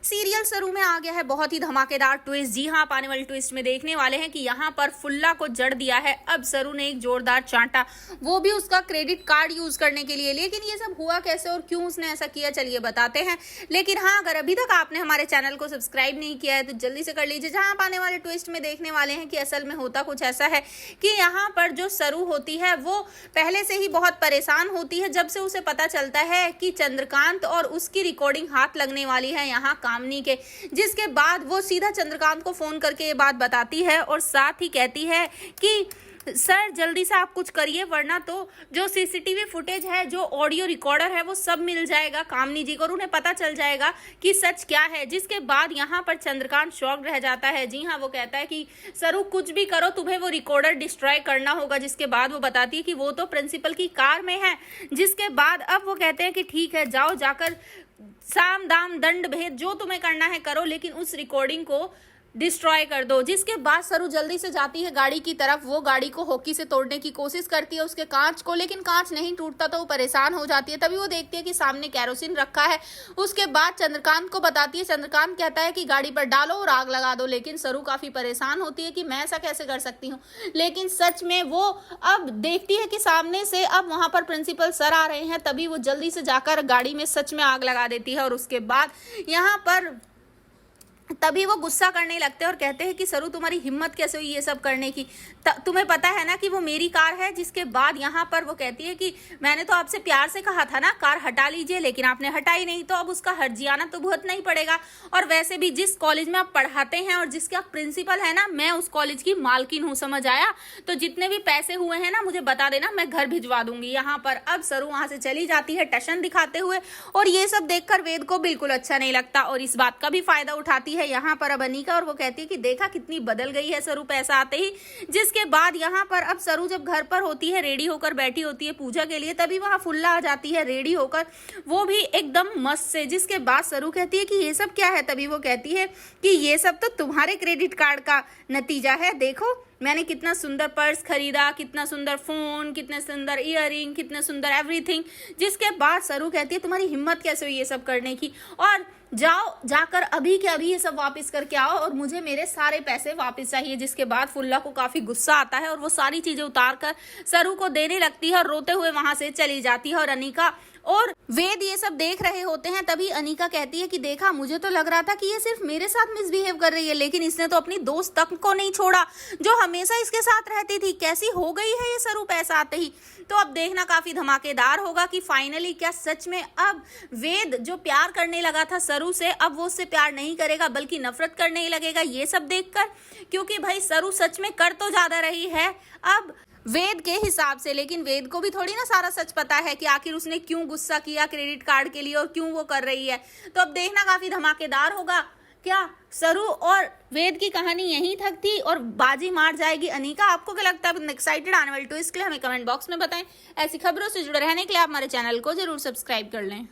Serial सरू में आ गया है बहुत ही धमाकेदार ट्विस्ट। जी हाँ, आप आने वाले ट्विस्ट में देखने वाले हैं कि यहाँ पर फुल्ला को जड़ दिया है अब सरू ने एक जोरदार चांटा, वो भी उसका क्रेडिट कार्ड यूज करने के लिए। लेकिन ये सब हुआ कैसे और क्यों उसने ऐसा किया, चलिए बताते हैं। लेकिन हाँ, अगर अभी तक आपने हमारे चैनल को सब्सक्राइब नहीं किया है तो जल्दी से कर लीजिए। जहाँ आप आने वाले ट्विस्ट में देखने वाले हैं कि असल में होता कुछ ऐसा है कि यहाँ पर जो सरू होती है वो पहले से ही बहुत परेशान होती है जब से उसे पता चलता है कि चंद्रकांत और उसकी रिकॉर्डिंग हाथ लगने वाली है यहाँ कामनी के। जिसके बाद वो सीधा चंद्रकांत को फोन करके ये बात बताती है और साथ ही कहती है कि सर जल्दी से आप कुछ करिए वरना तो जो सीसीटीवी फुटेज है, जो ऑडियो रिकॉर्डर है, वो सब मिल जाएगा कामनी जी को और उन्हें पता चल जाएगा कि सच क्या है। जिसके बाद यहाँ पर चंद्रकांत शॉक्ड रह जाता है। जी हाँ, वो कहता है कि सरू कुछ भी करो, तुम्हें वो रिकॉर्डर डिस्ट्रॉय करना होगा। जिसके बाद वो बताती है कि वो तो प्रिंसिपल की कार में है। जिसके बाद अब वो कहते हैं कि ठीक है, जाओ जाकर साम दाम दंड भेद जो तुम्हें करना है करो, लेकिन उस रिकॉर्डिंग को डिस्ट्रॉय कर दो। जिसके बाद सरू जल्दी से जाती है गाड़ी की तरफ। वो गाड़ी को हॉकी से तोड़ने की कोशिश करती है, उसके कांच को, लेकिन कांच नहीं टूटता तो वो परेशान हो जाती है। तभी वो देखती है कि सामने कैरोसिन रखा है। उसके बाद चंद्रकांत को बताती है। चंद्रकांत कहता है कि गाड़ी पर डालो और आग लगा दो, लेकिन सरू काफी परेशान होती है कि मैं ऐसा कैसे कर सकती हूँ। लेकिन सच में वो अब देखती है कि सामने से अब वहां पर प्रिंसिपल सर आ रहे हैं। तभी वो जल्दी से जाकर गाड़ी में सच में आग लगा देती है और उसके बाद यहाँ पर तभी वो गुस्सा करने लगते हैं और कहते हैं कि सरू तुम्हारी हिम्मत कैसे हुई ये सब करने की, तुम्हें पता है ना कि वो मेरी कार है। जिसके बाद यहाँ पर वो कहती है कि मैंने तो आपसे प्यार से कहा था ना कार हटा लीजिए, लेकिन आपने हटाई नहीं, तो अब उसका हर्जियाना तो भुगतना ही पड़ेगा। और वैसे भी जिस कॉलेज में आप पढ़ाते हैं और जिसके आप प्रिंसिपल है ना, मैं उस कॉलेज की मालकिन हूँ, समझ आया। तो जितने भी पैसे हुए हैं ना मुझे बता देना, मैं घर भिजवा दूंगी। यहाँ पर अब सरू वहां से चली जाती है टशन दिखाते हुए और ये सब देखकर वेद को बिल्कुल अच्छा नहीं लगता और इस बात का भी फायदा उठाती है यहाँ पर अब अनीका और वो कहती है कि देखा कितनी बदल गई है सरू पैसा आते ही। जिसके बाद यहाँ पर अब सरू जब घर पर होती है, रेडी होकर बैठी होती है पूजा के लिए, तभी वहां फुल्ला आ जाती है रेडी होकर, वो भी एकदम मस्त से। जिसके बाद सरू कहती है कि ये सब क्या है। तभी वो कहती है कि ये सब तो तुम्हारे क्रेडिट कार्ड का नतीजा है, देखो मैंने कितना सुंदर पर्स खरीदा, कितना सुंदर फोन, कितने सुंदर इयररिंग, कितने सुंदर एवरीथिंग। जिसके बाद सरू कहती है तुम्हारी हिम्मत कैसे हुई ये सब करने की, और जाओ जाकर अभी के अभी ये सब वापस करके आओ और मुझे मेरे सारे पैसे वापस चाहिए। जिसके बाद फुल्ला को काफी गुस्सा आता है और वो सारी चीजें उतार कर सरू को देने लगती है और रोते हुए वहां से चली जाती है। और अनीका और वेद ये सब देख रहे होते हैं। तभी अनीका कहती है कि देखा, मुझे तो लग रहा था कि ये सिर्फ मेरे साथ मिसबिहेव कर रही है, लेकिन इसने तो अपनी दोस्त तक को नहीं छोड़ा जो हमेशा इसके साथ रहती थी। कैसी हो गई है ये सरू पैसा आते ही। तो अब देखना काफी धमाकेदार होगा कि फाइनली क्या सच में अब वेद जो प्यार करने लगा था सरू से, अब वो उससे प्यार नहीं करेगा बल्कि नफरत करने ही लगेगा ये सब देखकर। क्योंकि भाई सरू सच में कर तो ज्यादा रही है अब वेद के हिसाब से, लेकिन वेद को भी थोड़ी ना सारा सच पता है कि आखिर उसने क्यों गुस्सा किया क्रेडिट कार्ड के लिए और क्यों वो कर रही है। तो अब देखना काफी धमाकेदार होगा। क्या सरू और वेद की कहानी यहीं तक थी और बाजी मार जाएगी अनीका? आपको क्या लगता है? एक्साइटेड आने वाले ट्विस्ट के लिए हमें कमेंट बॉक्स में बताएं। ऐसी खबरों से जुड़े रहने के लिए आप हमारे चैनल को जरूर सब्सक्राइब कर लें।